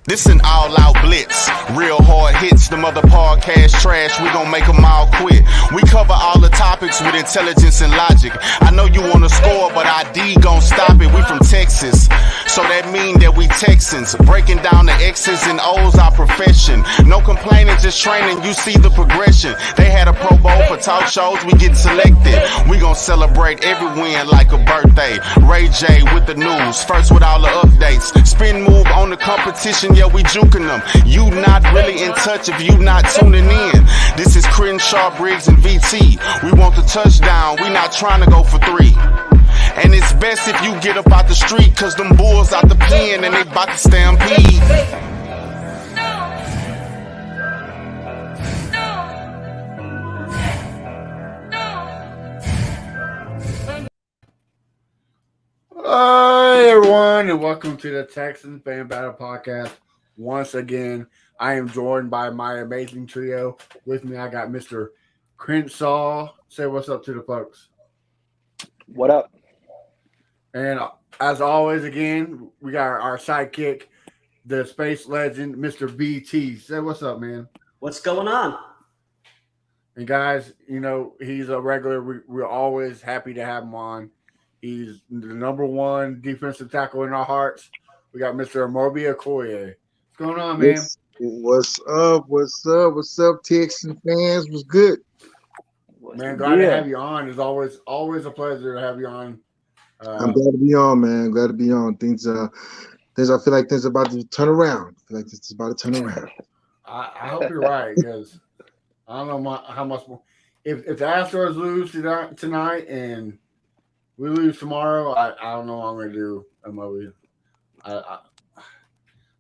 This an all-out blitz, real hard hits, them other podcast trash, we gon' make them all quit. We cover all the topics with intelligence and logic. I know you wanna score, but ID gon' stop it. We from Texas, so that mean that we Texans. Breaking down the X's and O's, our profession. No complaining, just training, you see the progression. They had a Pro Bowl for talk shows, we get selected. We gon' celebrate every win like a birthday. Ray J with the news, first with all the updates. Spin move on the competition, yeah, we juking them. You not really in touch if you not tuning in. This is Crenshaw, Briggs, and VT. We want the touchdown, we not trying to go for 3. And it's best if you get up out the street, cause them bulls out the pen and they bout to stampede. Hi everyone, and welcome to the Texans Fan Battle Podcast. Once again, I am joined by my amazing trio. With me, I got Mr. Crenshaw. Say what's up to the folks. What up? And as always, again, we got our sidekick, the space legend, Mr. BT. Say what's up, man. What's going on? And guys, you know, he's a regular. We're always happy to have him on. He's the number one defensive tackle in our hearts. We got Mr. Amobi Okoye. What's going on, man? What's up? What's up? What's up, Texans fans? What's good? Man, glad to have you on. It's always a pleasure to have you on. I'm glad to be on, man. Glad to be on. Things. I feel like things are about to turn around. I feel like it's about to turn around. I hope you're right, because I don't know how much more. If the Astros lose tonight and we lose tomorrow, I don't know what I'm gonna do. I'm gonna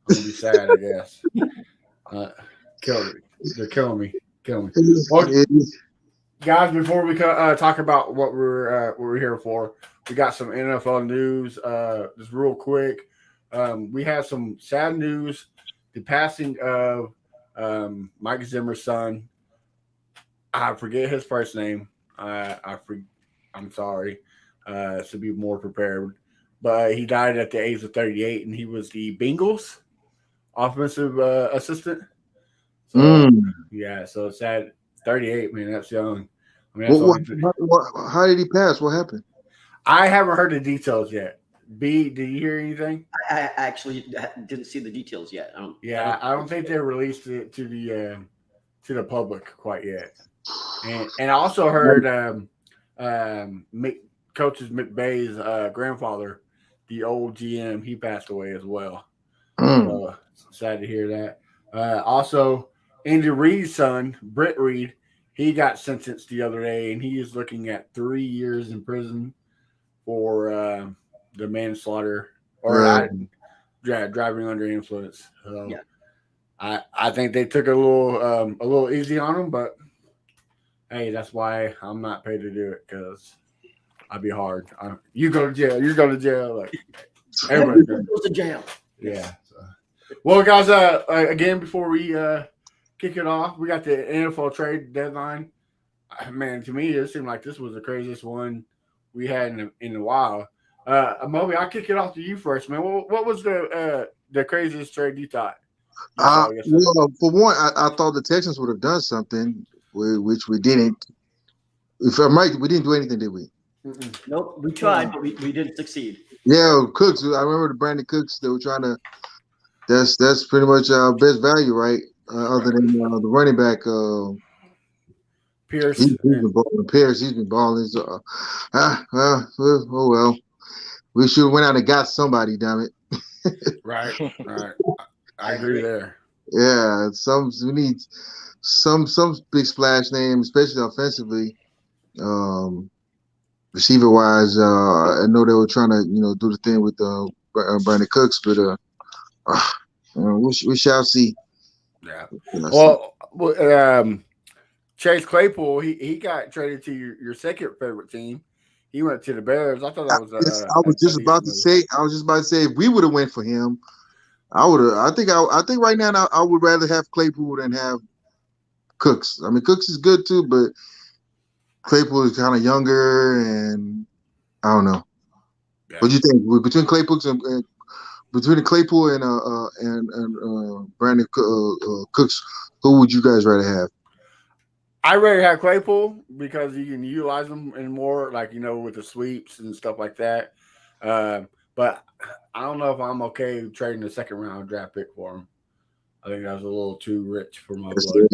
be sad, I guess. They're killing me. Well, guys, before we talk about what we're here for, we got some NFL news. Just real quick, we have some sad news: the passing of Mike Zimmer's son. I forget his first name. I'm sorry. To be more prepared, but he died at the age of 38, and he was the Bengals offensive assistant. So, yeah, so it's sad. 38, man, that's young. I mean, how did he pass? What happened? I haven't heard the details yet. B, did you hear anything? I actually didn't see the details yet. I don't think they released it to the public quite yet. And I also heard Coach McVay's grandfather, the old GM, he passed away as well. So, sad to hear that. Also, Andy Reid's son, Britt Reid, he got sentenced the other day, and he is looking at 3 years in prison for the manslaughter or driving under influence. So, yeah. I think they took a little easy on him, but hey, that's why I'm not paid to do it, because I'd be hard. You go to jail. You go to jail. Like everybody goes to jail. Yeah. So. Well, guys. Again, before we kick it off, we got the NFL trade deadline. Man, to me, it seemed like this was the craziest one we had in a while. Amobi, I'll kick it off to you first, man. What was the craziest trade you thought? Well, for one, I thought the Texans would have done something, which we didn't. If I'm right, we didn't do anything, did we? Nope, we tried, but we didn't succeed. Yeah, Cooks. I remember the Brandin Cooks. They were trying to. That's pretty much our best value, right? Other than the running back, Pierce. He's been balling. So, oh well. We should have went out and got somebody. Damn it. Right. I agree there. Yeah, we need some big splash name, especially offensively. Receiver wise, I know they were trying to, do the thing with Brandin Cooks, but we shall see. Yeah. Well, Chase Claypool, he got traded to your second favorite team. He went to the Bears. I thought that was. I was just about to say if we would have went for him, I would have. I think right now I would rather have Claypool than have Cooks. I mean, Cooks is good too, but Claypool is kind of younger, and I don't know. Yeah. What do you think between Claypool and between Claypool and Brandin Cooks, who would you guys rather have? I rather have Claypool because you can utilize them in more, like, with the sweeps and stuff like that. But I don't know if I'm okay trading the second round draft pick for him. I think that was a little too rich for my blood.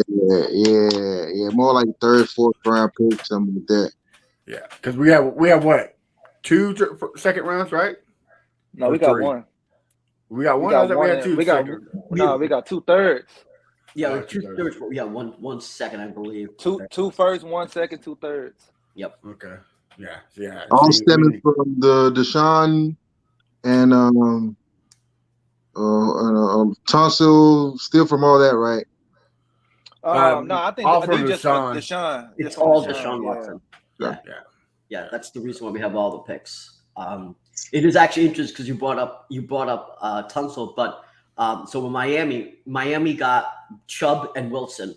Yeah. More like third, fourth round pick, something like that. Yeah, because we have what, 2 second rounds, right? No, Or we got 3? one. We got one. I thought we had 2 second. We got 2/3. Yeah, Oh, 2/3. Yeah, one second, I believe. Two first, 1 second, 2/3. Yep. Okay. Yeah. All stemming from the Deshaun and tonsil, still from all that, right? No, I think just Deshaun. It's all Deshaun Watson. Yeah. That's the reason why we have all the picks. It is actually interesting because you brought up Tunsil, but so when Miami got Chubb and Wilson,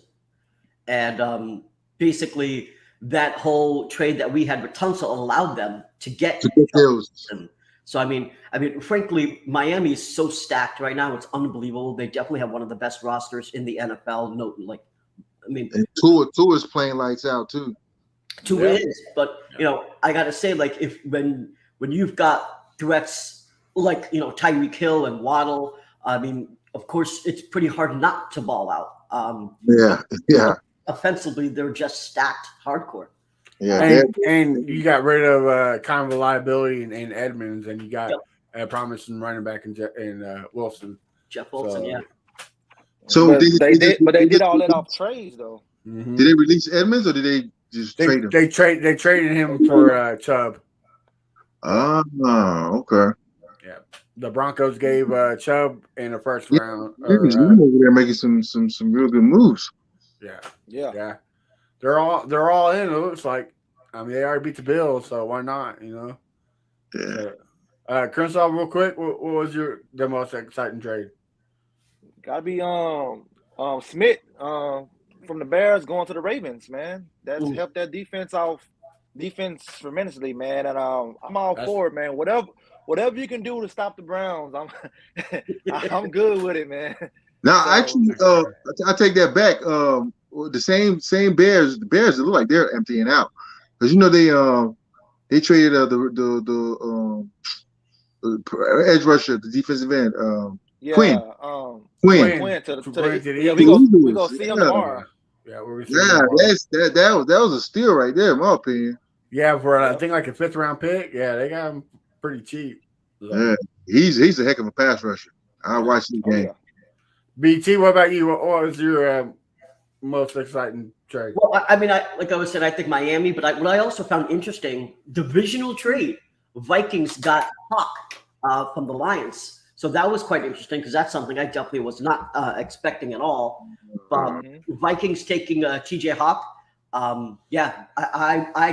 and basically that whole trade that we had with Tunsil allowed them to get Wilson. So I mean, frankly, Miami is so stacked right now; it's unbelievable. They definitely have one of the best rosters in the NFL. And Tua is playing lights out too. Tua is, but I gotta say, like, when you've got threats like Tyreek Hill and Waddle, I mean, of course, it's pretty hard not to ball out. Offensively, they're just stacked hardcore. Yeah, and you got rid of kind of a liability in Edmonds, and you got a promising running back in Wilson. Jeff Wilson, yeah. So they did all that off trades, though. Mm-hmm. Did they release Edmonds or did they just trade him? They traded him for Chubb. Oh, okay. Yeah, the Broncos gave Chubb in the first round. They're making some real good moves. Yeah. They're all in. It looks like. I mean, they already beat the Bills, so why not? Yeah. Crenshaw, real quick, what was the most exciting trade? Gotta be Smith from the Bears going to the Ravens, man. That's helped that defense tremendously, man. And I'm all for it, man. Whatever you can do to stop the Browns, I'm good with it, man. Now, actually, I take that back. The same Bears. The Bears look like they're emptying out because they traded the edge rusher, the defensive end, Quinn. Quinn to the we gonna see him tomorrow. That was a steal right there, in my opinion. Yeah, for I think like a 5th round pick. Yeah, they got him pretty cheap. So. Yeah, he's a heck of a pass rusher. I watched the game. Yeah. BT, what about you? What was your most exciting trade? Well, I mean, like I was saying, I think Miami, but what I also found interesting, divisional trade. Vikings got Hawk from the Lions. So that was quite interesting because that's something I definitely was not expecting at all. But Vikings taking TJ Hawk, I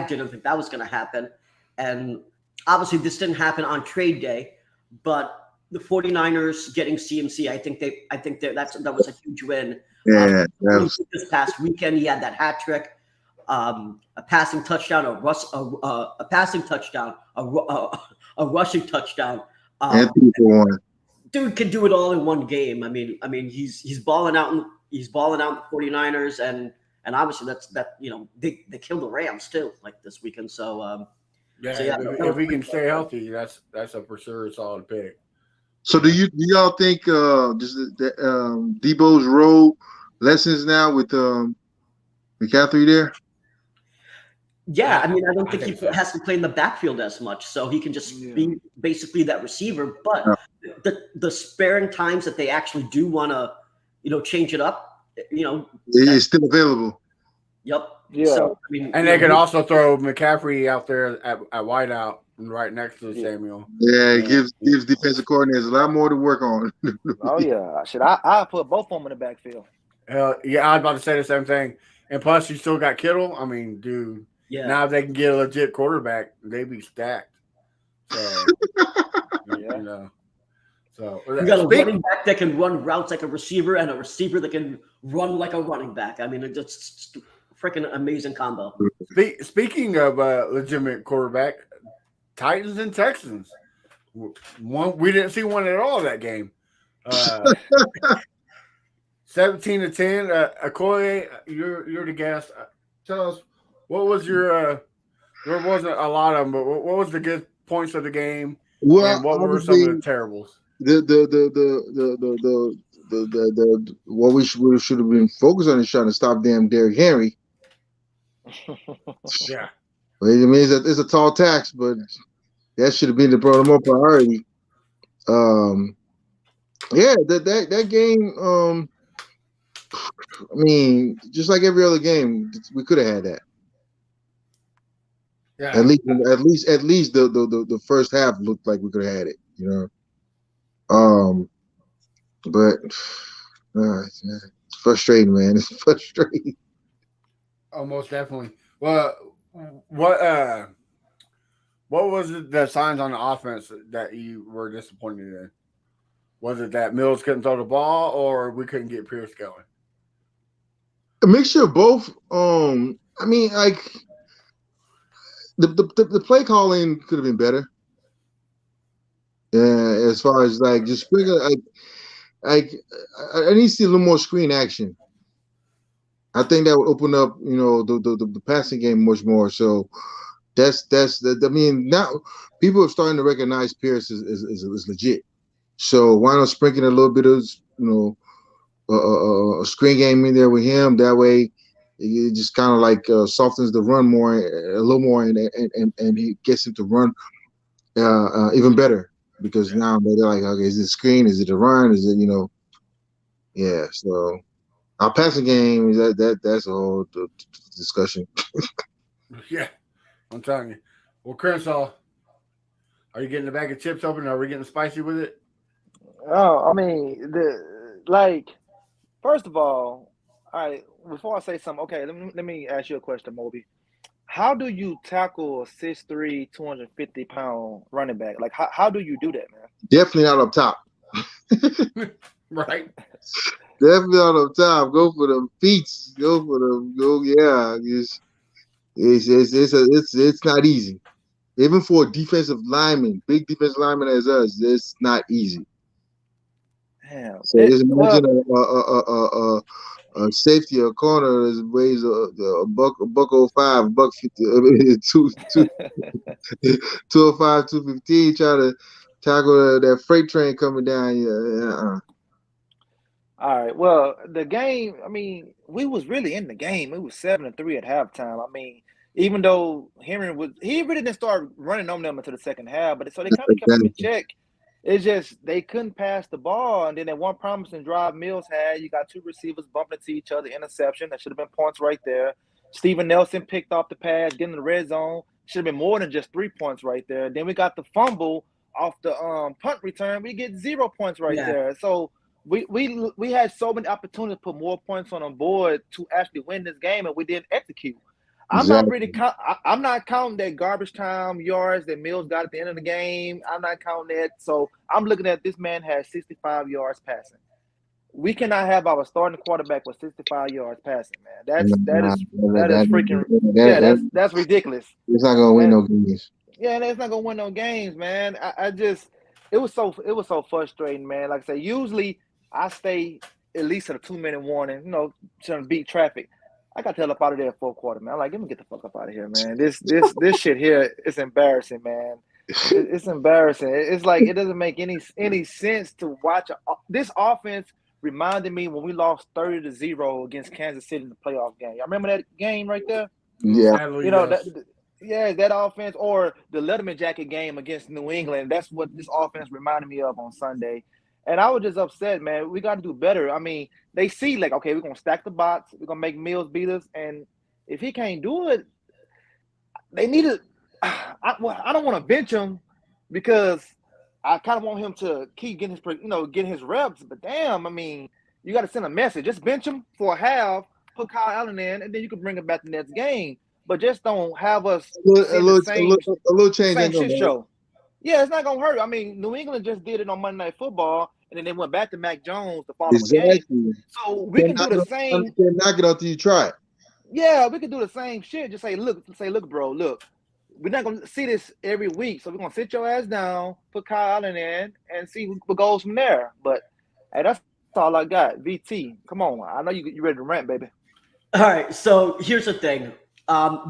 didn't think that was going to happen. And obviously this didn't happen on trade day, but the 49ers getting CMC, I think that was a huge win. Yeah, this past weekend he had that hat trick, a passing touchdown, a passing touchdown, a rushing touchdown. Dude can do it all in one game. I mean, he's balling out. He's balling out the 49ers, and obviously they killed the Rams too, like this weekend. So if we can stay healthy, that's a for sure solid pick. So do y'all think just Debo's role lessens now with McCaffrey there? Yeah, I mean, I don't think he has to play in the backfield as much, so he can just be basically that receiver. But the sparing times that they actually do want to, change it up, it's still available. Yep. Yeah. So, I mean, and they could also throw McCaffrey out there at wideout and right next to Samuel. Yeah, it gives defensive coordinators a lot more to work on. Oh yeah, I put both of them in the backfield. Yeah, I was about to say the same thing. And plus, you still got Kittle. I mean, dude. Yeah. Now if they can get a legit quarterback, they be stacked. So, So you got a running back that can run routes like a receiver, and a receiver that can run like a running back. I mean, it's just freaking amazing combo. Speaking of legitimate quarterback, Titans and Texans. We didn't see one at all that game. 17-10. Okoye, you're the guest. Tell us what was your. There wasn't a lot of them, but what was the good points of the game? Well, and what were some of the terribles? What we should have been focused on is trying to stop damn Derrick Henry. Yeah. Well, I mean, it's a tall tax, but that should have been the more priority. Yeah, that game. I mean, just like every other game, we could have had that. Yeah. At least the first half looked like we could have had it, you know. But it's frustrating, man. It's frustrating. Oh, most definitely. Well, what was the signs on the offense that you were disappointed in? Was it that Mills couldn't throw the ball, or we couldn't get Pierce going? A mixture of both. I mean, like the play calling could have been better. Yeah, as far as like just Springer, I need to see a little more screen action. I think that would open up, you know, the passing game much more. So that's I mean, now people are starting to recognize Pierce is legit. So why not sprinkle a little bit of, you know, a screen game in there with him? That way, it just kind of like softens the run a little more, and he gets him to run even better, because now they're like, okay, is it a screen? Is it a run? Is it, you know? Yeah. So our passing game that's a whole discussion. Yeah, I'm telling you. Well, Crenshaw, are you getting the bag of chips open? Are we getting spicy with it? Oh, I mean, first of all right, before I say something, okay, let me ask you a question, Moby. How do you tackle a 6'3", 250-pound running back? Like, how do you do that, man? Definitely not up top. Right. Definitely not up top. Go for them feet. Go for them. Go, yeah. It's not easy. Even for a defensive lineman, big defensive lineman as us, it's not easy. Damn. So just imagine a safety, a corner that weighs a buck 05, buck 50, 205, 215, trying to tackle that freight train coming down. Yeah. All right. Well, the game, I mean, we was really in the game. It was 7-3 at halftime. I mean, even though he really didn't start running on them until the second half, but so they kind of kept him in check. It's just they couldn't pass the ball, and then that one promising drive Mills had, you got two receivers bumping into each other, interception. That should have been points right there. Steven Nelson picked off the pass, getting in the red zone. Should have been more than just 3 points right there. Then we got the fumble off the punt return. We get 0 points right there. So we had so many opportunities to put more points on board to actually win this game, and we didn't execute. I'm not counting that garbage time yards that Mills got at the end of the game. I'm not counting that. So I'm looking at this man has 65 yards passing. We cannot have our starting quarterback with 65 yards passing, man. That's ridiculous. It's not gonna win no games. Yeah, it's not gonna win no games, man. It was so frustrating, man. Like I say, usually I stay at least at a 2-minute warning, you know, trying to beat traffic. I got the hell up out of there fourth quarter, man. I'm like, let me get the fuck up out of here, man. This shit here is embarrassing, man. It's embarrassing. It's like it doesn't make any sense to watch. This offense reminded me when we lost 30-0 against Kansas City in the playoff game. Y'all remember that game right there? Yeah. You know, that offense, or the Letterman jacket game against New England. That's what this offense reminded me of on Sunday. And I was just upset, man. We got to do better. I mean, they see, like, okay, we're going to stack the box. We're going to make Mills beat us. And if he can't do it, they need to – I don't want to bench him because I kind of want him to keep getting his reps. But, damn, I mean, you got to send a message. Just bench him for a half, put Kyle Allen in, and then you can bring him back the next game. But just don't have us a little change same shit show. Yeah, it's not going to hurt. I mean, New England just did it on Monday Night Football. And then they went back to Mac Jones the following game. So we can do the same. Knock it out till you try it. Yeah, we can do the same shit. Just say, look, bro, look. we're not gonna see this every week. So we're gonna sit your ass down, put Kyle Allen in, and see what goes from there. But hey, that's all I got. VT, come on. I know you ready to rant, baby. All right. So here's the thing.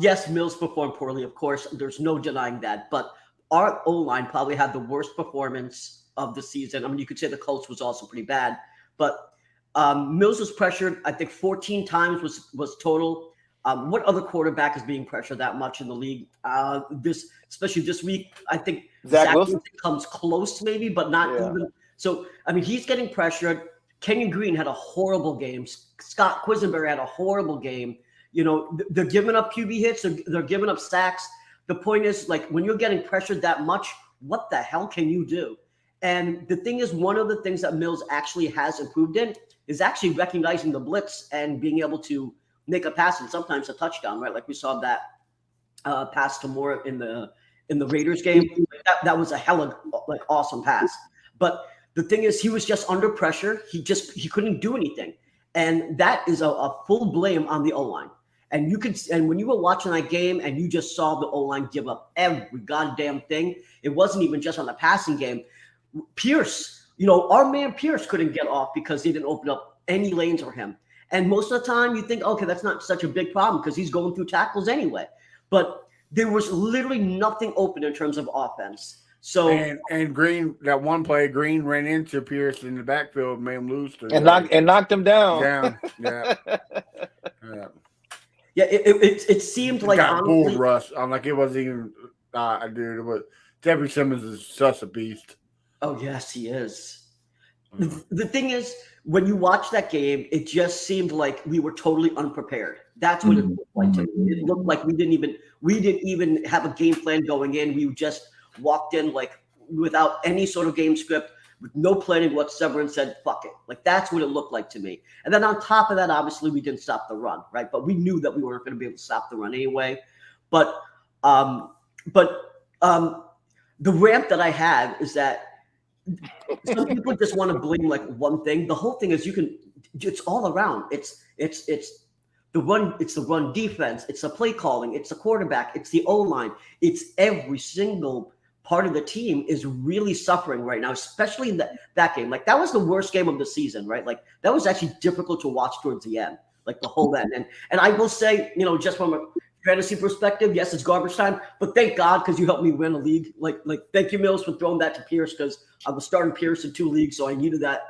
Yes, Mills performed poorly. Of course, there's no denying that. But our O-line probably had the worst performance of the season. I mean, you could say the Colts was also pretty bad, but Mills was pressured. I think 14 times was total. What other quarterback is being pressured that much in the league? Especially this week, I think Zach Wilson comes close, maybe, but not even. So, I mean, he's getting pressured. Kenyon Green had a horrible game. Scott Quisenberry had a horrible game. You know, they're giving up QB hits. They're giving up sacks. The point is, like, when you're getting pressured that much, what the hell can you do? And the thing is, one of the things that Mills actually has improved in is actually recognizing the blitz and being able to make a pass and sometimes a touchdown, right? Like we saw that pass to Moore in the Raiders game. That was a hella awesome pass. But the thing is, he was just under pressure. He couldn't do anything, and that is a full blame on the O-line. And when you were watching that game and you just saw the O-line give up every goddamn thing, it wasn't even just on the passing game. Pierce, our man Pierce couldn't get off because he didn't open up any lanes for him. And most of the time you think, okay, that's not such a big problem because he's going through tackles anyway. But there was literally nothing open in terms of offense. So and Green, that one play, Green ran into Pierce in the backfield, made him lose and knocked him down. Yeah. Yeah, it seemed like got bull rush. I'm like, it wasn't even. Dude, it was. Jeffrey Simmons is such a beast. Oh yes, he is. The thing is, when you watch that game, it just seemed like we were totally unprepared. That's what it looked like to me. It looked like we didn't even have a game plan going in. We just walked in like without any sort of game script, with no planning whatsoever, and said, fuck it. Like, that's what it looked like to me. And then on top of that, obviously, we didn't stop the run, right? But we knew that we weren't going to be able to stop the run anyway. But the rant that I have is that some people just want to blame like one thing. The whole thing is it's all around. It's the run defense. It's the play calling. It's the quarterback. It's the O-line. It's every single part of the team is really suffering right now, especially in that game. Like, that was the worst game of the season, right? Like, that was actually difficult to watch towards the end, like the whole end. And I will say, just from a fantasy perspective, yes, it's garbage time, but thank God, because you helped me win a league. Like thank you, Mills, for throwing that to Pierce, because I was starting Pierce in 2 leagues, so I needed that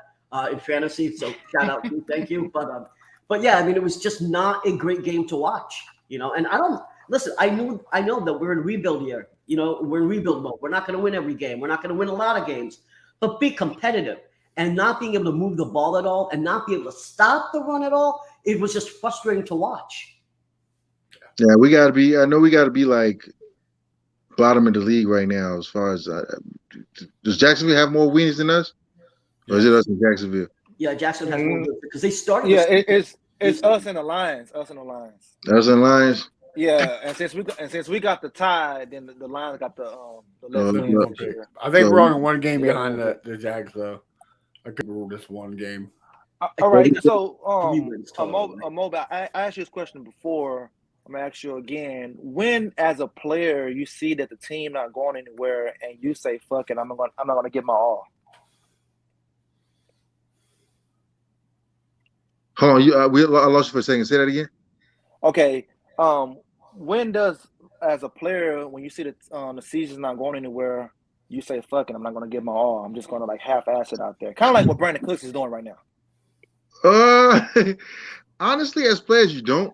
in fantasy. So shout out to you, thank you. But yeah, I mean, it was just not a great game to watch, And I don't listen. I know that we're in rebuild year. We're in rebuild mode. We're not going to win every game. We're not going to win a lot of games, but be competitive. And not being able to move the ball at all and not be able to stop the run at all, it was just frustrating to watch. Yeah, we got to be like bottom of the league right now as far as does Jacksonville have more wins than us? Or is it us in Jacksonville? Yeah, Jacksonville has more wins because they started. Yeah, it's us and the Lions. Us and the Lions. Us and Lions. Yeah, and since we got the tie, then the Lions got the less wins. I think we're only one game behind the Jags, though. I could rule this one game. All right, so Amobi, I asked you this question before. I'm gonna ask you again. When, as a player, you see that the team not going anywhere, and you say, "Fuck it, I'm not gonna give my all." Hold on, I lost you for a second. Say that again. Okay. When does, as a player, when you see that the season's not going anywhere, you say, "Fuck it, I'm not gonna give my all. I'm just gonna like half-ass it out there," kind of like what Brandin Cooks is doing right now. Honestly, as players, you don't.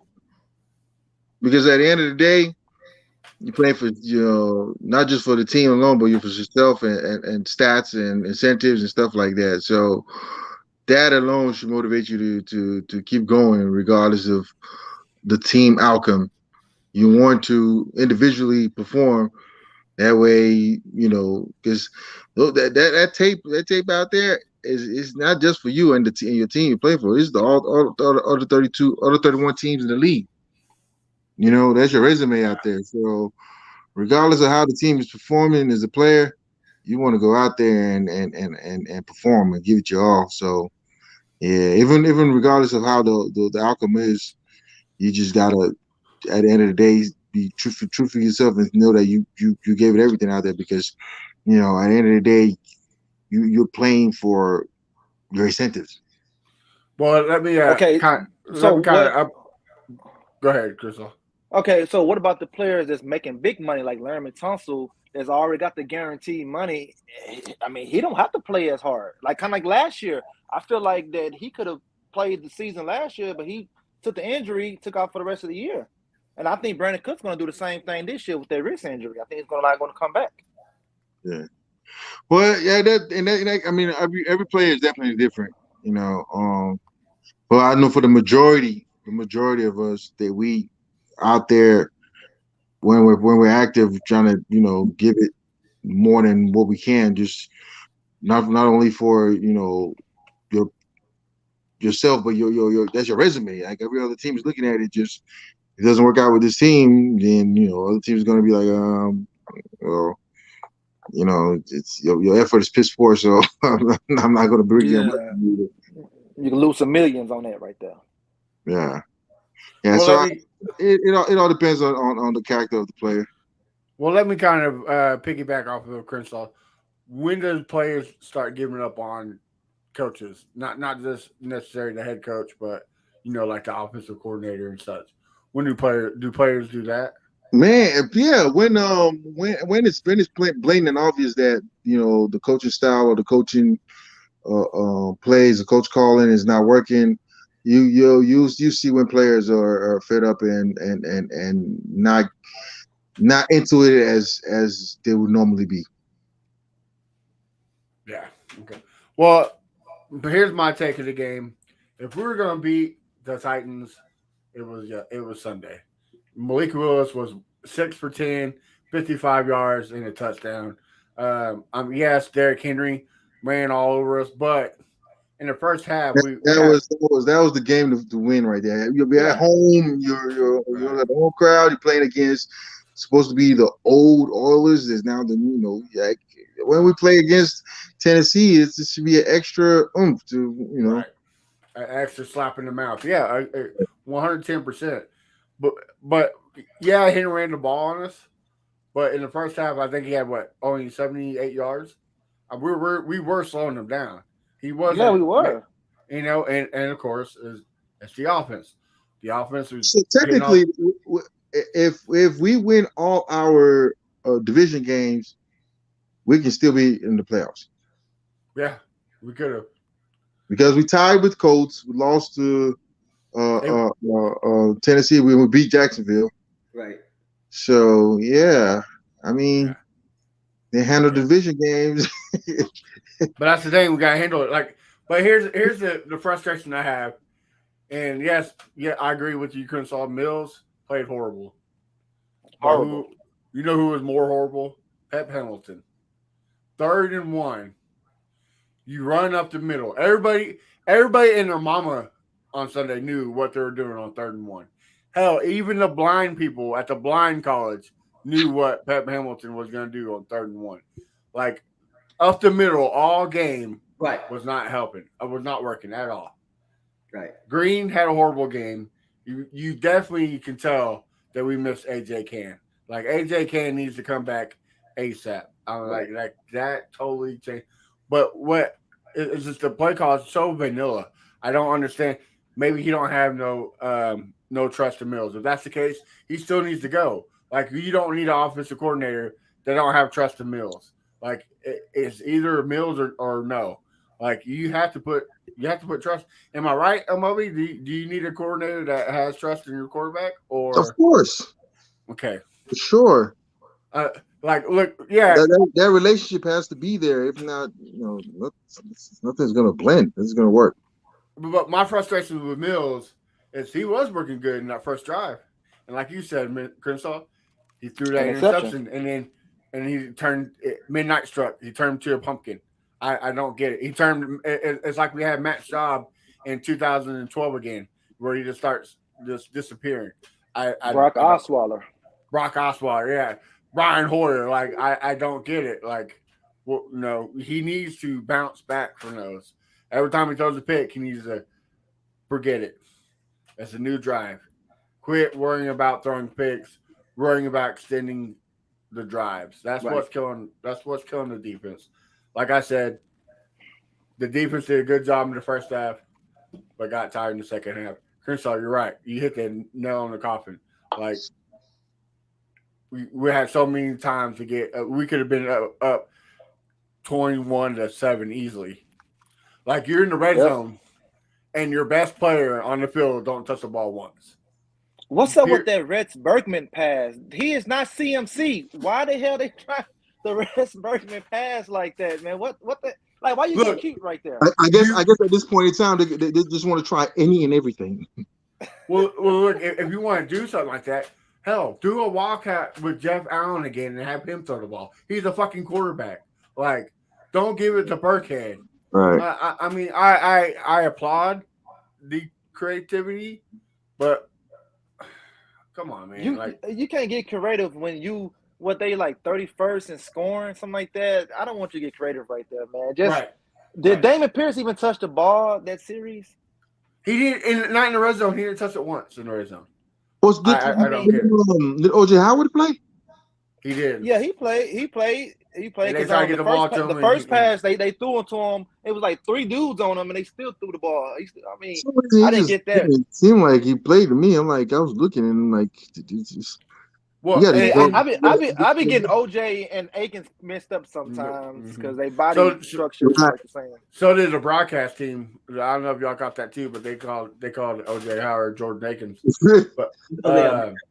Because at the end of the day, you play for not just for the team alone, but you're for yourself and stats and incentives and stuff like that. So that alone should motivate you to keep going regardless of the team outcome. You want to individually perform that way, because that tape out there is not just for you and your team you play for. It's the all other 31 teams in the league. That's your resume out there. So regardless of how the team is performing as a player, you want to go out there and perform and give it your all. So yeah, even regardless of how the outcome is, you just gotta, at the end of the day, be truthful to yourself and know that you gave it everything out there because, at the end of the day, you're playing for your incentives. Well, let me Okay, so what? Go ahead, Crystal. Okay, so what about the players that's making big money like Larry Tunsil that's already got the guaranteed money? I mean, he don't have to play as hard. Like kind of like last year, I feel like that he could have played the season last year, but he took the injury, took out for the rest of the year. And I think Brandin Cooks going to do the same thing this year with their wrist injury. I think he's going to come back. Yeah. Well, yeah, I mean, every player is definitely different, But I know for the majority of us that we out there when we're active, trying to give it more than what we can, just not only for yourself, but your that's your resume. Like every other team is looking at it, just it doesn't work out with this team, then other teams are gonna be like, well, it's your effort is piss poor, so I'm not gonna bring you. You can lose some millions on that right there. Yeah. Well, so it all depends on the character of the player. Well, let me kind of piggyback off of Crenshaw. When does players start giving up on coaches? Not just necessarily the head coach, but like the offensive coordinator and such. When do players do that? Man, yeah, when it's blatant and obvious that the coaching style or the coaching plays, the coach calling is not working, you see when players are fed up and not into it as they would normally be. Yeah. Okay. Well, but here's my take of the game. If we were going to beat the Titans, it was Sunday. Malik Willis was 6 for 10, 55 yards and a touchdown. Yes, Derrick Henry ran all over us, but in the first half, that was the game to win right there. You'll be at home. You're at the home crowd. You're playing against supposed to be the old Oilers. There's now the like when we play against Tennessee, it should be an extra oomph to right. An extra slap in the mouth. Yeah, 110%. But yeah, Henry ran the ball on us. But in the first half, I think he had only 78 yards. We were slowing him down. He wasn't. Yeah, we were. And of course, it's the offense. The offense was. So technically, if we win all our division games, we can still be in the playoffs. Yeah, we could have. Because we tied with Colts, we lost to Tennessee. We beat Jacksonville. Right. So yeah, I mean, they handle division games. But that's the thing, we gotta handle it. But here's the frustration I have. And yes, I agree with you, Crenshaw. Mills played horrible. Horrible. You know who was more horrible? Pep Hamilton. 3rd and 1. You run up the middle. Everybody and their mama on Sunday knew what they were doing on 3rd and 1. Hell, even the blind people at the blind college knew what Pep Hamilton was going to do on 3rd and 1. Like, up the middle all game was not helping. It was not working at all. Right. Green had a horrible game. You definitely can tell that we missed A.J. Cann. Like, A.J. Cann needs to come back ASAP. I'm like, that totally changed. But what is just the play call is so vanilla. I don't understand. Maybe he don't have no trust in Mills. If that's the case, he still needs to go. Like, you don't need an offensive coordinator that don't have trust in Mills. Like, it's either Mills or no. Like, you have to put trust. Am I right, Amobi? Do you need a coordinator that has trust in your quarterback? Or of course. Okay. For sure. Look, yeah. That relationship has to be there. If not, nothing's gonna blend. This is gonna work. But my frustration with Mills is he was working good in that first drive, and like you said, Crenshaw, he threw that interception, and then he turned midnight struck. He turned to a pumpkin. I don't get it. He turned. It's like we had Matt Schaub in 2012 again, where he just starts just disappearing. Brock Osweiler, yeah. Brian Hoyer, I don't get it. Like, well, no, he needs to bounce back from those. Every time he throws a pick, he needs to forget it. That's a new drive. Quit worrying about throwing picks. worrying about extending the drives. That's Right. what's killing. That's what's killing the defense. Like I said, the defense did a good job in the first half, but got tired in the second half. Crenshaw, you're right. You hit the nail on the coffin. Like we had so many times to get. We could have been up 21-7 easily. Like you're in the red zone, and your best player on the field don't touch the ball once. What's up with that Rex Bergman pass? He is not CMC. Why the hell they try the Rex Bergman pass like that, man? What the like? Why you so cute right there? I guess at this point in time, they just want to try any and everything. Well, look, if you want to do something like that, hell, do a Wildcat with Jeff Allen again and have him throw the ball. He's a fucking quarterback. Like, don't give it to Burkhead. Right. I mean, I applaud the creativity, but come on, man. You can't get creative when they like 31st in scoring, something like that. I don't want you to get creative right there, man. Did Damon Pierce even touch the ball that series? He didn't. Not in the red zone. He didn't touch it once in the red zone. I don't care. Did OJ Howard play? He did. Yeah, he played. He played because the first pass they threw it to him. It was like 3 dudes on him, and they still threw the ball. I mean, I didn't get that. It seemed like he played to me. I'm like, I was looking and I'm like, well, I be getting OJ and Akins mixed up sometimes because they body structure is like the same. So did the broadcast team. I don't know if y'all got that too, but they called OJ Howard Jordan Akins. But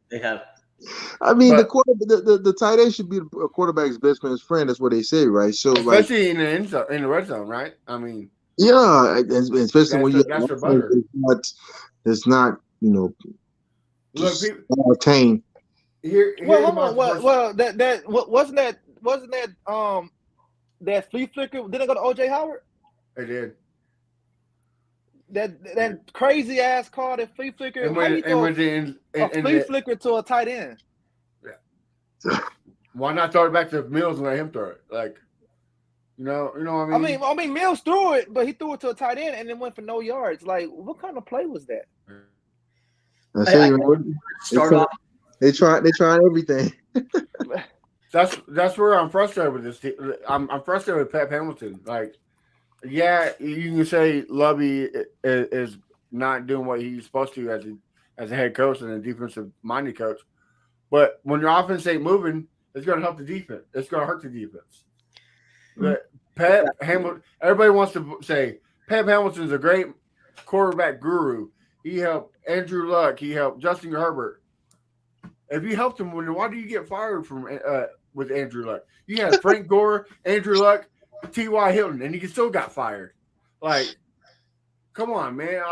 they have. I mean, the tight end should be a quarterback's best man's friend. That's what they say, right? So, especially in the red zone, right? I mean, yeah, especially when that's your butter. It's not look, obtained. Well, that wasn't that flea flicker? Didn't it go to OJ Howard? It did. That crazy ass call, that flea flicker. And flea flicker to a tight end. Yeah. Why not throw it back to Mills and let him throw it? Like, you know what I mean? I mean, Mills threw it, but he threw it to a tight end and then went for no yards. Like, what kind of play was that? They tried everything. That's where I'm frustrated with this team. I'm frustrated with Pep Hamilton. Like, yeah, you can say Lovey is not doing what he's supposed to as a head coach and a defensive-minded coach. But when your offense ain't moving, it's going to help the defense. It's going to hurt the defense. But Pep Hamilton, everybody wants to say Pep Hamilton's a great quarterback guru. He helped Andrew Luck. He helped Justin Herbert. If you helped him, why do you get fired from with Andrew Luck? You had Frank Gore, Andrew Luck, T.Y. Hilton, and he still got fired. Like, come on, man.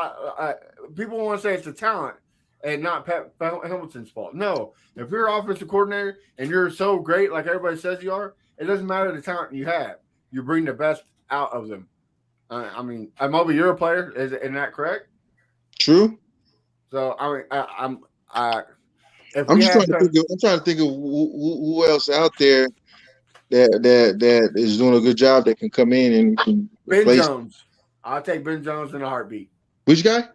People want to say it's the talent and not Pat Hamilton's fault. No. If you're an offensive coordinator and you're so great like everybody says you are, it doesn't matter the talent you have. You bring the best out of them. I mean, Amobi, you're a player. Isn't that correct? True. So, I mean, I'm trying to think of who else out there that is doing a good job that can come in and Ben replace. Jones. I'll take Ben Jones in a heartbeat. Which guy?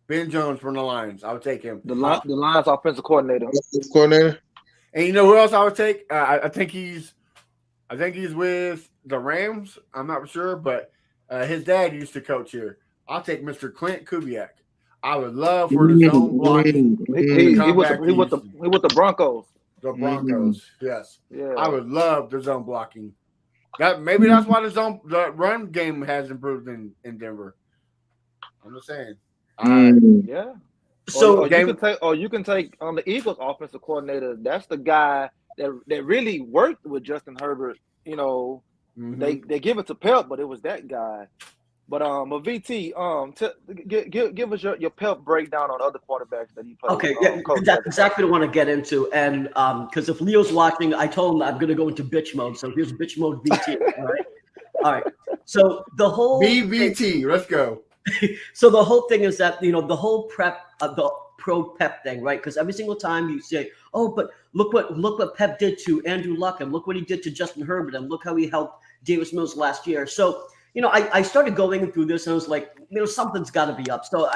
Ben Jones from the Lions. I would take him. The Lions offensive coordinator. And you know who else I would take? I think he's with the Rams. I'm not sure, but his dad used to coach here. I'll take Mr. Clint Kubiak. I would love for the zone blocking. He with the Broncos. The Broncos, yes. Yeah. I would love the zone blocking. Maybe that's why the run game has improved in Denver. I'm just saying. Yeah. So you can take the Eagles offensive coordinator. That's the guy that really worked with Justin Herbert. You know, they give it to Pep, but it was that guy. But VT, give us your Pep breakdown on other quarterbacks that he played. Okay, that's exactly what I want to get into. And because if Leo's watching, I told him I'm going to go into bitch mode. So here's bitch mode VT. All right. So the whole BVT, let's go. So the whole thing is that the whole prep, the pro Pep thing, right? Because every single time you say, "Oh, but look what Pep did to Andrew Luck, and look what he did to Justin Herbert, and look how he helped Davis Mills last year." So I started going through this and I was like, something's got to be up. So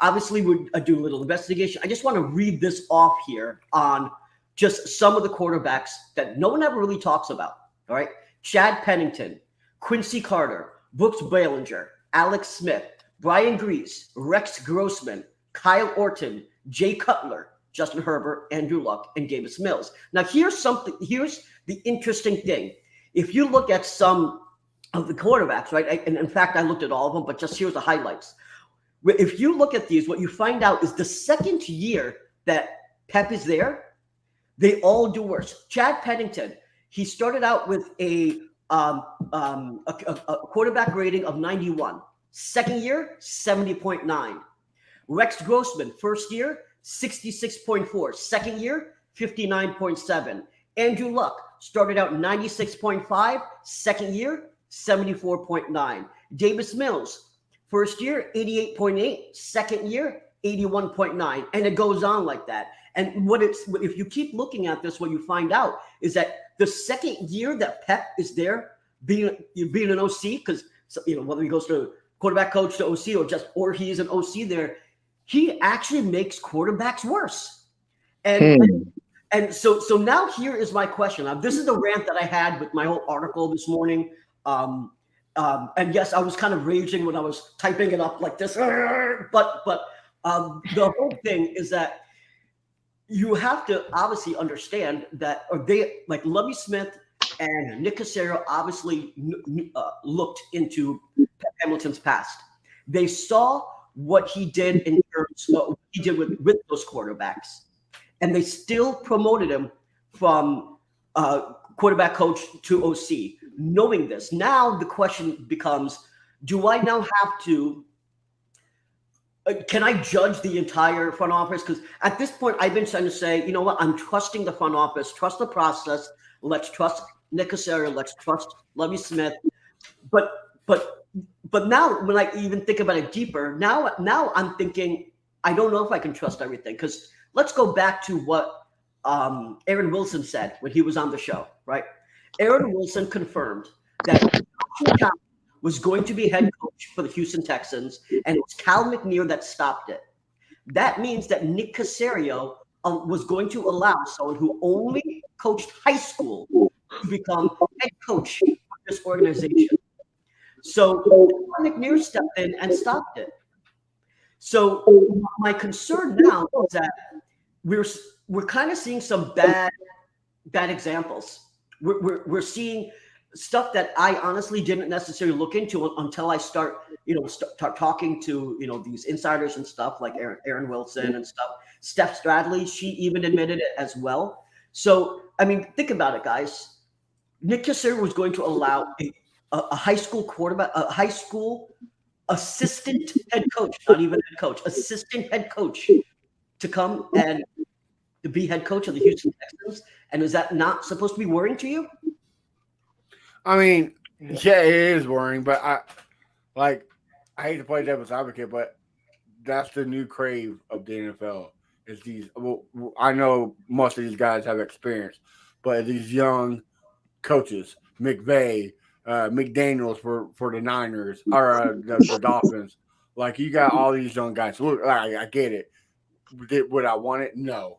obviously we're doing a little investigation. I just want to read this off here on just some of the quarterbacks that no one ever really talks about. All right. Chad Pennington, Quincy Carter, Brooks Bellinger, Alex Smith, Brian Grease, Rex Grossman, Kyle Orton, Jay Cutler, Justin Herbert, Andrew Luck, and Davis Mills. Now, here's the interesting thing. If you look at some of the quarterbacks, right, and in fact, I looked at all of them, but just here's the highlights. If you look at these, what you find out is the second year that Pep is there, they all do worse. Chad Pennington, he started out with a quarterback rating of 91. Second year, 70.9. Rex Grossman, first year, 66.4. Second year, 59.7. Andrew Luck started out 96.5. Second year, 74.9. Davis Mills, first year, 88.8. Second year, 81.9. And it goes on like that. And if you keep looking at this, what you find out is that the second year that Pep is there, being an OC, because whether he goes to quarterback coach to OC or he is an OC there, he actually makes quarterbacks worse. And so now here is my question. Now, this is the rant that I had with my whole article this morning. And yes, I was kind of raging when I was typing it up like this. But the whole thing is that you have to obviously understand that like Lovie Smith and Nick Caserio obviously looked into Pep Hamilton's past. They saw what he did in terms of what he did with those quarterbacks, and they still promoted him from quarterback coach to OC. Knowing this, now the question becomes: do I now have to? Can I judge the entire front office? Because at this point, I've been trying to say, you know what? I'm trusting the front office, trust the process. Let's trust Nick Caserio. Let's trust Lovie Smith. But now, when I even think about it deeper, now I'm thinking I don't know if I can trust everything. Because let's go back to what Aaron Wilson said when he was on the show, right? Aaron Wilson confirmed that was going to be head coach for the Houston Texans, and it was Cal McNear that stopped it. That means that Nick Caserio was going to allow someone who only coached high school to become head coach of this organization. So McNear stepped in and stopped it. So my concern now is that we're kind of seeing some bad examples. We're seeing stuff that I honestly didn't necessarily look into until I start talking to, these insiders and stuff like Aaron Wilson and stuff. Steph Stradley, she even admitted it as well. So, I mean, think about it, guys. Nick Caserio was going to allow a high school quarterback, a high school assistant head coach, not even head coach, assistant head coach to come and to be head coach of the Houston Texans. And is that not supposed to be worrying to you? I mean, yeah, it is worrying, but I hate to play devil's advocate, but that's the new crave of the NFL. Is these? Well, I know most of these guys have experience, but these young coaches, McVay, McDaniels for the Niners or the Dolphins, like you got all these young guys. Look, I get it. Would I want it? No,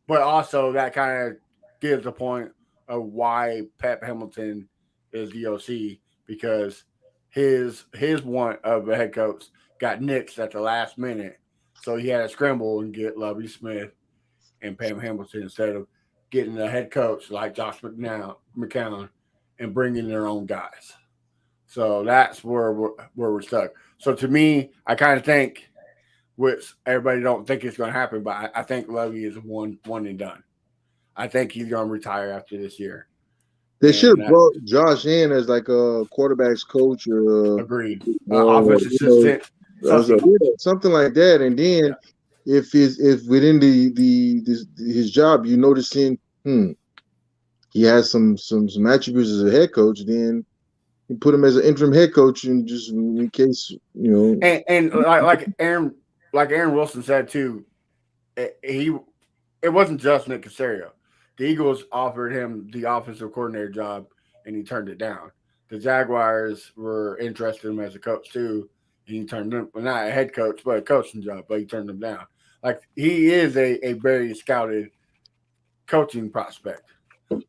but also that kind of gives a point of why Pep Hamilton is the OC, because his want of a head coach got nixed at the last minute, so he had to scramble and get Lovie Smith and Pam Hamilton instead of getting a head coach like Josh McCown and bringing their own guys. So that's where we're stuck. So to me, I kind of think, which everybody don't think it's going to happen, but I think Lovie is one and done. I think he's going to retire after this year. They should have brought Josh in as like a quarterback's coach or agreed, offensive assistant, something like that. And then if within his job you noticing he has some attributes as a head coach, then you put him as an interim head coach and just in case And like Aaron Wilson said too, it wasn't just Nick Caserio. The Eagles offered him the offensive coordinator job, and he turned it down. The Jaguars were interested in him as a coach too, and he turned them, well, not a head coach, but a coaching job, but he turned them down. Like, he is a very scouted coaching prospect.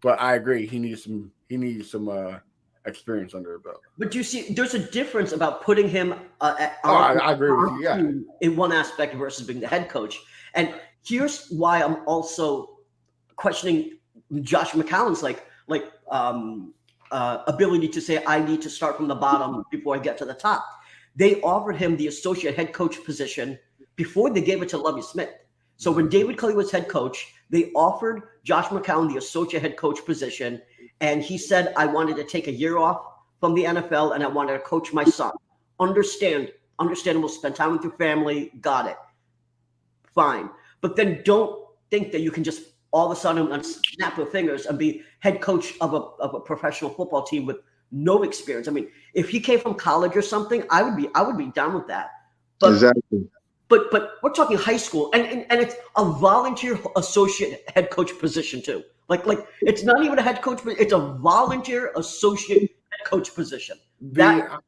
But I agree, he needs some experience under the belt. But you see, there's a difference about putting him I agree with you. Yeah, in one aspect versus being the head coach. And here's why I'm also questioning Josh McCown's ability to say I need to start from the bottom before I get to the top. They offered him the associate head coach position before they gave it to Lovie Smith. So when David Culley was head coach, they offered Josh McCown the associate head coach position, and he said, I wanted to take a year off from the NFL and I wanted to coach my son. Understandable, spend time with your family, got it. Fine. But then don't think that you can just all of a sudden snap your fingers and be head coach of a professional football team with no experience. I mean, if he came from college or something, I would be down with that. But, exactly. But we're talking high school, and it's a volunteer associate head coach position too. Like it's not even a head coach, but it's a volunteer associate head coach position. I'm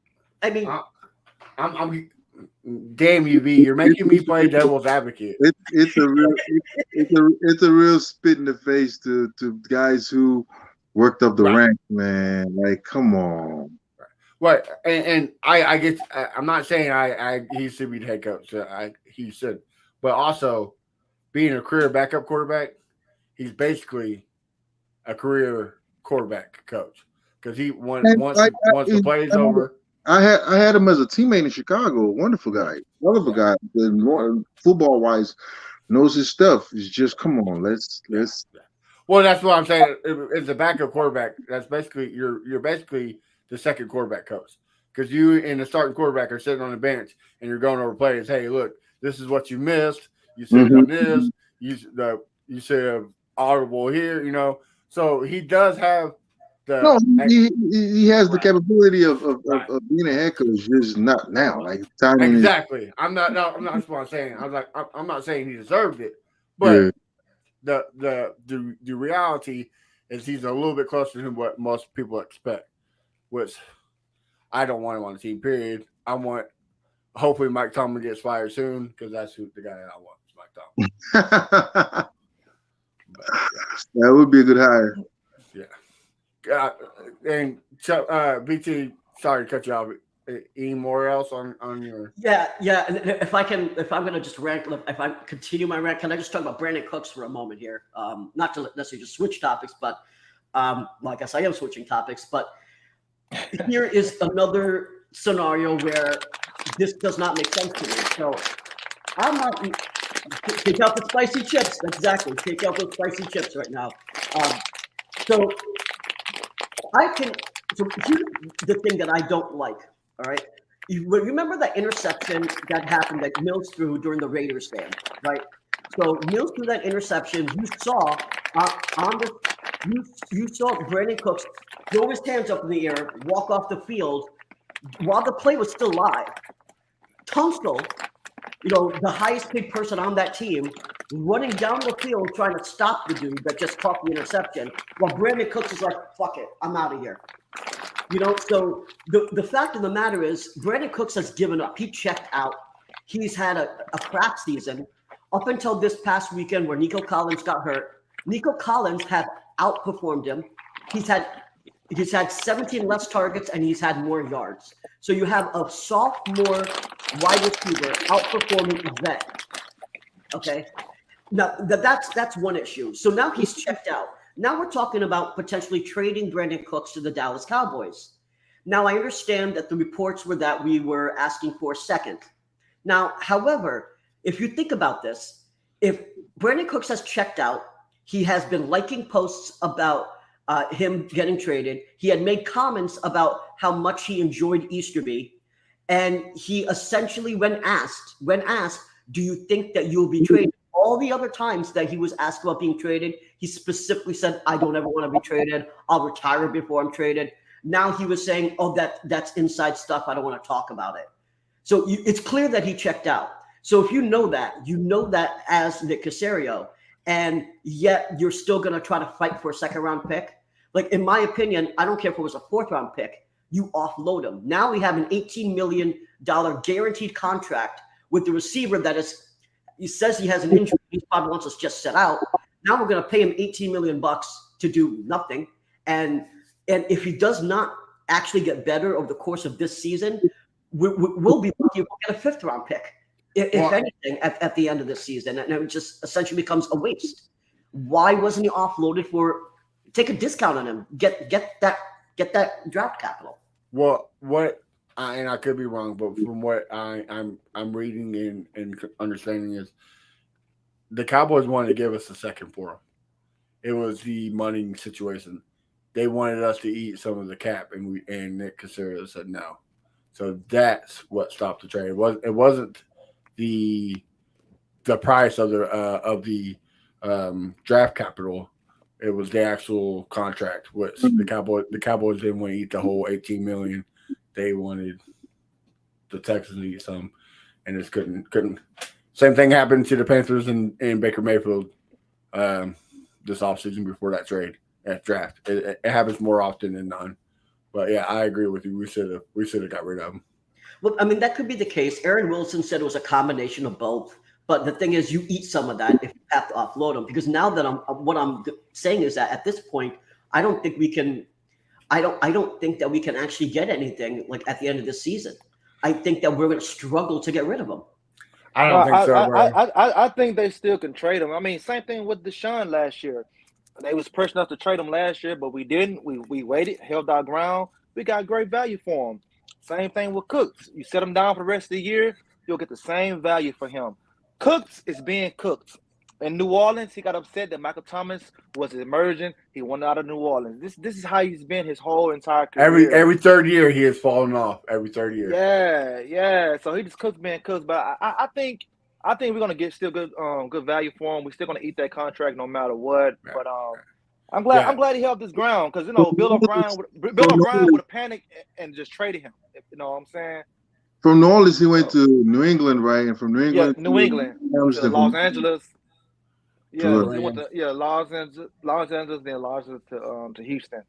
damn you, B. You're making me play devil's advocate. It's a real spit in the face to guys who worked up the ranks, man. Like, come on. Right, and I get. I'm not saying he should be the head coach. He should, but also being a career backup quarterback, he's basically a career quarterback coach because he once the play's over. I had him as a teammate in Chicago. Wonderful guy, wonderful guy. Football wise, knows his stuff. It's just come on, let's. Well, that's what I'm saying. As a backup quarterback, that's basically you're basically the second quarterback coach because you and the starting quarterback are sitting on the bench and you're going over plays. Hey, look, this is what you missed. You said on this. You said audible here. You know, so he does have. He has the capability of being a head coach, just not now. Like exactly. I'm not. That's what I'm saying. I'm not saying he deserved it, but the reality is he's a little bit closer to what most people expect. Which I don't want him on the team. Period. I want. Hopefully, Mike Tomlin gets fired soon because that's the guy I want. Mike Tomlin. That would be a good hire. Yeah. And BT, sorry to cut you off. Any more else on your? Yeah. And if I'm gonna just rant, if I continue my rant, can I just talk about Brandin Cooks for a moment here? Not to necessarily just switch topics, but well, I guess I am switching topics. But here is another scenario where this does not make sense to me. So I'm not take out the spicy chips. Exactly, take out those spicy chips right now. So here's the thing that I don't like. All right, you remember that interception that happened that Mills threw during the Raiders game, right? So Mills threw that interception. You saw you saw Brandin Cooks throw his hands up in the air, walk off the field while the play was still live. Tunstall, the highest paid person on that team, running down the field trying to stop the dude that just caught the interception, while Brandin Cooks is like, fuck it, I'm out of here. So the fact of the matter is Brandin Cooks has given up. He checked out. He's had a crap season up until this past weekend where Nico Collins got hurt. Nico Collins had outperformed him. He's had 17 less targets and he's had more yards. So you have a sophomore wide receiver outperforming a vet. Okay. Now that's one issue. So now he's checked out. Now we're talking about potentially trading Brandin Cooks to the Dallas Cowboys. Now I understand that the reports were that we were asking for a second. Now, however, if you think about this, if Brandin Cooks has checked out, he has been liking posts about him getting traded. He had made comments about how much he enjoyed Easterby. And he essentially, when asked, do you think that you'll be traded? All the other times that he was asked about being traded, he specifically said, I don't ever want to be traded. I'll retire before I'm traded. Now he was saying, oh, that's inside stuff. I don't want to talk about it. So it's clear that he checked out. So if you know that as Nick Caserio, and yet you're still going to try to fight for a second round pick. Like, in my opinion, I don't care if it was a fourth round pick, you offload him. Now we have an $18 million guaranteed contract with the receiver he says he has an injury. He probably wants us just set out. Now we're going to pay him $18 million to do nothing. And if he does not actually get better over the course of this season, we'll be lucky. We'll get a 5th round pick, if anything, at the end of this season. And it just essentially becomes a waste. Why wasn't he offloaded take a discount on him, get that draft capital? Well, and I could be wrong, but from what I'm reading and understanding is the Cowboys wanted to give us a second for him. It was the money situation. They wanted us to eat some of the cap, and Nick Casario said no. So that's what stopped the trade. It wasn't the price of the draft capital. It was the actual contract. Which the Cowboys didn't want to eat the whole $18 million. They wanted the Texans to eat some, and just couldn't. Same thing happened to the Panthers and Baker Mayfield this offseason before that draft. It happens more often than none. But yeah, I agree with you. We should have got rid of him. Well, I mean, that could be the case. Aaron Wilson said it was a combination of both. But the thing is, you eat some of that if you have to offload him. Because now that what I'm saying is that at this point, I don't think we can. I don't think that we can actually get anything like at the end of the season. I think that we're going to struggle to get rid of him. I don't think so. I think they still can trade him. I mean, same thing with Deshaun last year. They was pressuring us to trade him last year, but we didn't. We waited, held our ground. We got great value for him. Same thing with Cooks. You set him down for the rest of the year, you'll get the same value for him. Cooks is being cooked. In New Orleans, he got upset that Michael Thomas was emerging. He wanted out of New Orleans. This is how he's been his whole entire career. Every third year, he has fallen off. Every third year. Yeah. So he just cooks being cooked. But I think we're gonna get still good value for him. We're still gonna eat that contract no matter what. Right. But I'm glad he held this ground because Bill O'Brien would have panicked and just traded him. You know what I'm saying? From New Orleans, he went to New England, right? And from New England, New England, to Los Angeles. Yeah, he went to Los Angeles, then Los Angeles to Houston,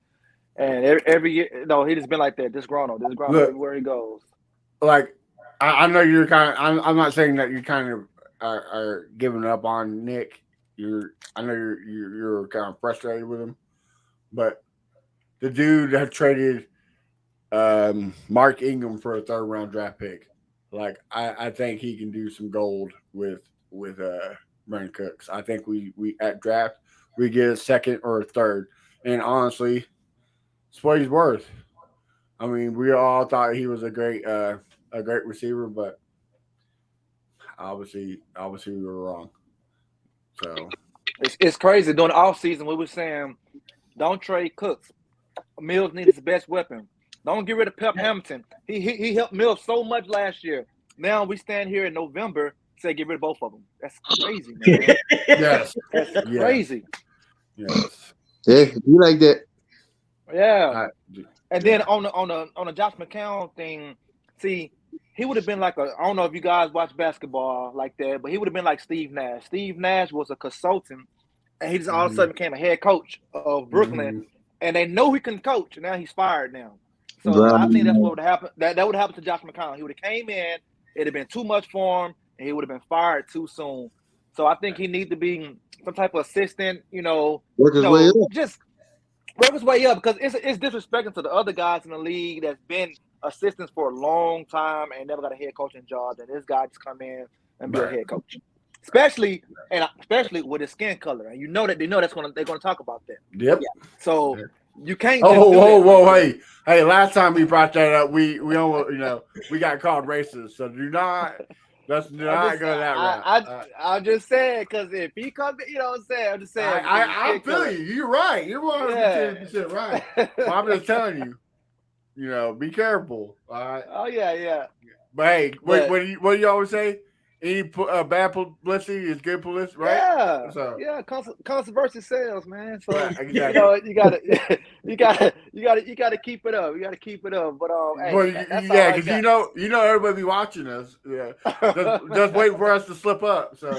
and every year, he just been like that. This grown everywhere he goes. Like, I know you're kind of. I'm not saying that you kind of are giving up on Nick. I know you're kind of frustrated with him, but the dude that traded Mark Ingram for a 3rd round draft pick. Like, I think he can do some gold with Brandin Cooks. I think we at draft we get a 2nd or a 3rd, and honestly, it's what he's worth. I mean, we all thought he was a great receiver, but obviously we were wrong. So it's crazy. During the offseason, we were saying, don't trade Cooks. Mills needs his best weapon. Don't get rid of Pep Hamilton. He helped Mills so much last year. Now we stand here in November, say get rid of both of them. That's crazy, man. Yes. That's crazy. Yes. Yeah, you like that. Yeah. And then on the Josh McCown thing, see, he would have been like I don't know if you guys watch basketball like that, but he would have been like Steve Nash. Steve Nash was a consultant, and he just all of a sudden became a head coach of Brooklyn, and they know he can coach, and now he's fired now. So I think that's what would happen. That would happen to Josh McCown. He would have came in, it'd have been too much for him, and he would have been fired too soon. So I think he needs to be some type of assistant, work his way up. Just work his way up because it's disrespecting to the other guys in the league that's been assistants for a long time and never got a head coaching job. And this guy just come in and be a head coach, especially with his skin color. And they know they're gonna talk about that. Yep. Yeah. So you can't. Hey! Last time we brought that up, we almost we got called racist. So let's not go that route. I'm just saying because if he comes, I'm just saying. I feel you. You're right. You're 100% right. Well, I'm just telling you. Be careful. All right. Oh yeah. But hey, what do you always say? Any bad publicity is good publicity, right? Yeah. So, controversy sells, man. So exactly. you gotta keep it up. You gotta keep it up. But because everybody be watching us. Yeah. just waiting for us to slip up. So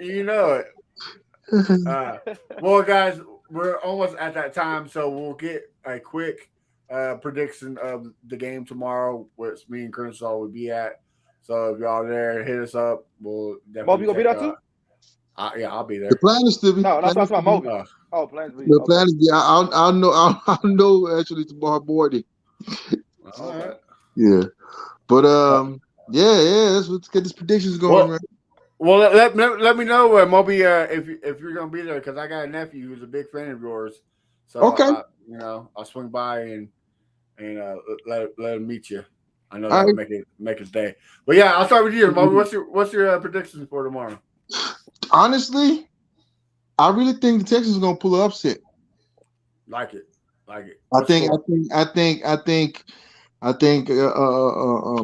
you know it. Well, guys, we're almost at that time, so we'll get a quick prediction of the game tomorrow, which me and Crenshaw will be at. So if y'all there, hit us up. We'll Moby, definitely you gonna be there too? yeah, I'll be there. The plan is to be. No, that's plan is about to be- Moby. Plans to be. The plan is to be. I'll know. I'll know actually tomorrow morning. All right. Yeah, but yeah. Let's get these predictions going. Right? Well, let me know, Moby, if you're gonna be there, because I got a nephew who's a big fan of yours. So Okay. I'll swing by and let him meet you. I know All that'll right. make his day. But yeah, I'll start with you, Moby. What's your predictions for tomorrow? Honestly, I really think the Texans are gonna pull an upset. Like it. I think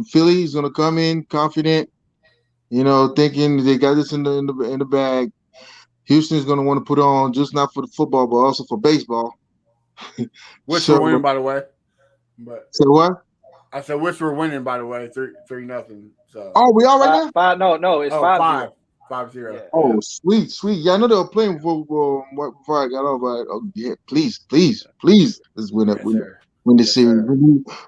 Philly's gonna come in confident, thinking they got this in the bag. Houston's gonna want to put on just not for the football, but also for baseball. Which So- we're winning, by the way. But So what? I said which we're winning, by the way, 3-0. So Oh, we all right now? Five. No, it's 5-0. 5-0. Yeah. Oh, sweet. Yeah, I know they were playing before I got on, but yeah, please, let's win Yes, win sir. the Yes, series. sir.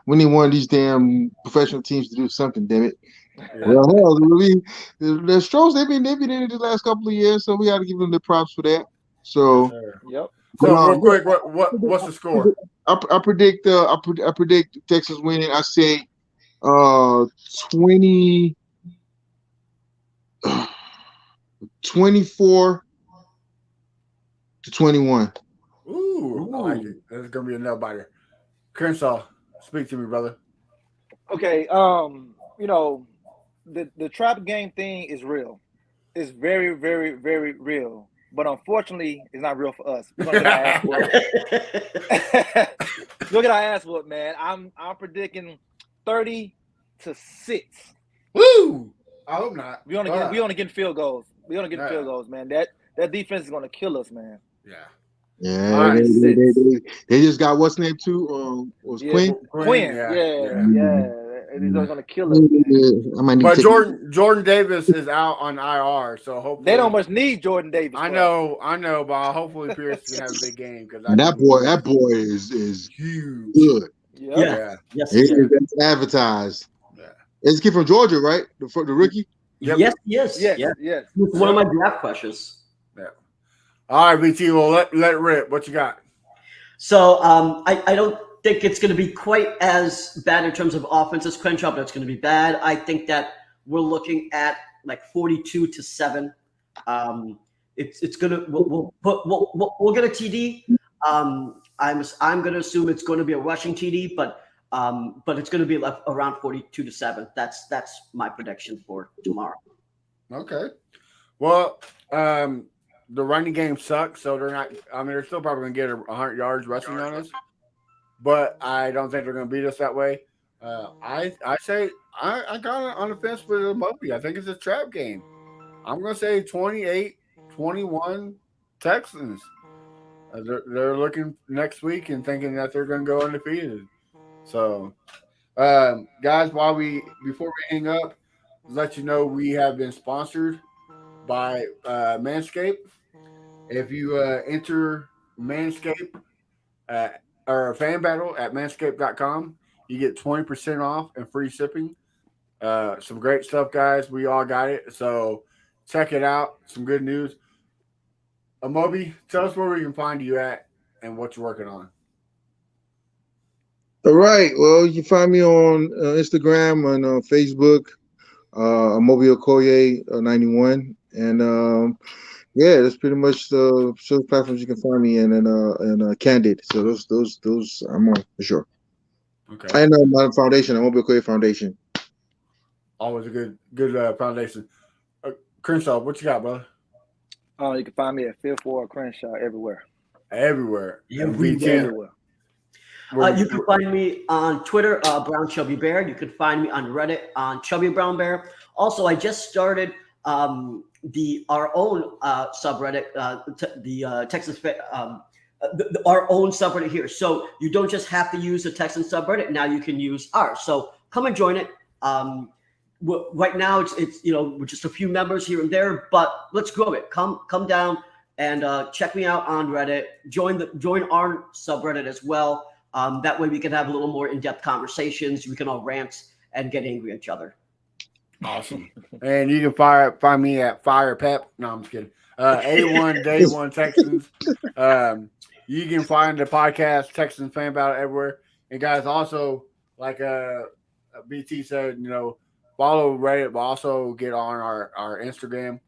We need one of these damn professional teams to do something. Damn it. Yeah. Well, hell, the Stros they've been in it the last couple of years, so we got to give them the props for that. So, Yes, sir. Yep. So real quick, what's the score? I predict Texas winning. I say 20 24 to 21. Ooh, I like it. That's gonna be a nail biter. Crenshaw, speak to me, brother. Okay. The trap game thing is real. It's very, very, very real. But unfortunately, it's not real for us. We're gonna get our ass whooped. Look at our ass whooped, man. I'm predicting 30-6. Woo! I hope not. We only get field goals. We only get field goals, man. That defense is gonna kill us, man. Yeah. Yeah, All right, they just got what's name too? Was Quinn? Quinn. Yeah. He's gonna kill us, man. Yeah, I might need But to take- Jordan Davis is out on IR, so hopefully They don't much need Jordan Davis. I know, but hopefully Pierce can have a big game because that boy is huge. good. Yep. Yeah. Yes. It's advertised. Yeah. It's a kid from Georgia, right? The rookie. Yep. Yes. Yes. One of my draft questions. Yeah. All right, BT. Well, let it rip. What you got? So I don't think it's going to be quite as bad in terms of offense as Crenshaw, but it's going to be bad. I think that we're looking at like 42-7. It's gonna we'll get a TD. I'm going to assume it's going to be a rushing TD, but it's going to be left around 42-7. That's my prediction for tomorrow. Okay. Well, the running game sucks, so they're not. I mean, they're still probably going to get 100 yards rushing on us, but I don't think they're going to beat us that way. I say I got it on the fence with Amobi. I think it's a trap game. I'm going to say 28-21 Texans. They're looking next week and thinking that they're going to go undefeated. So, guys, before we hang up, let you know we have been sponsored by Manscaped. If you enter Manscaped or Fan Battle at manscaped.com, you get 20% off and free shipping. Some great stuff, guys. We all got it. So check it out. Some good news. Amobi, tell us where we can find you at and what you're working on. All right. Well, you can find me on Instagram and Facebook, Amobi Okoye 91, and yeah, that's pretty much the social platforms you can find me in, and Candid. So those I'm on for sure. Okay. And my foundation, Amobi Okoye Foundation. Always a good foundation. Crenshaw, what you got, brother? You can find me at Fifth Ward Crenshaw everywhere. Everywhere. Everywhere. You can find me on Twitter, Brown Chubby Bear. You can find me on Reddit on Chubby Brown Bear. Also, I just started our own subreddit, the Texas, our own subreddit here. So you don't just have to use the Texan subreddit. Now you can use ours. So come and join it. Right now it's we're just a few members here and there, but let's grow it. Come down and check me out on Reddit. Join our subreddit as well. That way we can have a little more in-depth conversations. We can all rant and get angry at each other. Awesome. And you can find me at Fire Pep. No, I'm just kidding. A1 Day One Texans. You can find the podcast Texans Fan Battle everywhere. And guys, also like BT said, follow Reddit, but also get on our Instagram.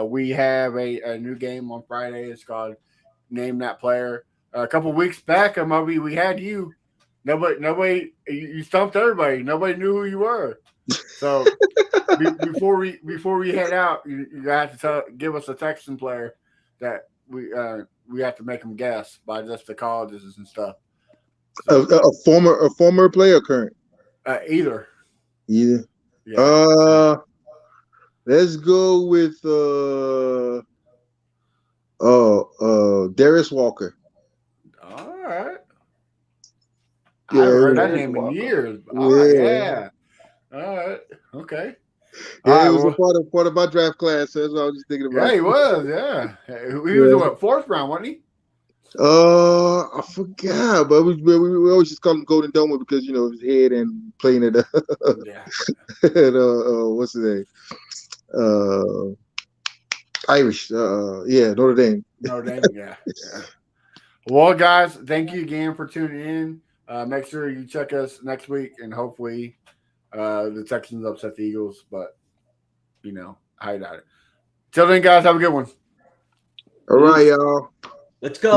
We have a new game on Friday. It's called Name That Player. A couple weeks back, Amobi, we had you. Nobody, you stumped everybody. Nobody knew who you were. So before we head out, you have to give us a Texan player that we have to make them guess by just the colleges and stuff. So, a former player, current. Either. Yeah. Let's go with Darius Walker. All right. Yeah, I haven't heard that name in years. Yeah. All right. Okay. Yeah, he was a part of my draft class. So that's what I was just thinking about. Yeah, he was. Yeah. He was what, 4th round, wasn't he? I forgot, but we always just call him Golden Dome because his head and playing at what's his name? Irish. Notre Dame. Notre Dame. Yeah. Well, guys, thank you again for tuning in. Make sure you check us next week, and hopefully the Texans upset the Eagles, but I doubt it. Till then, guys, have a good one. All right, y'all. Let's go.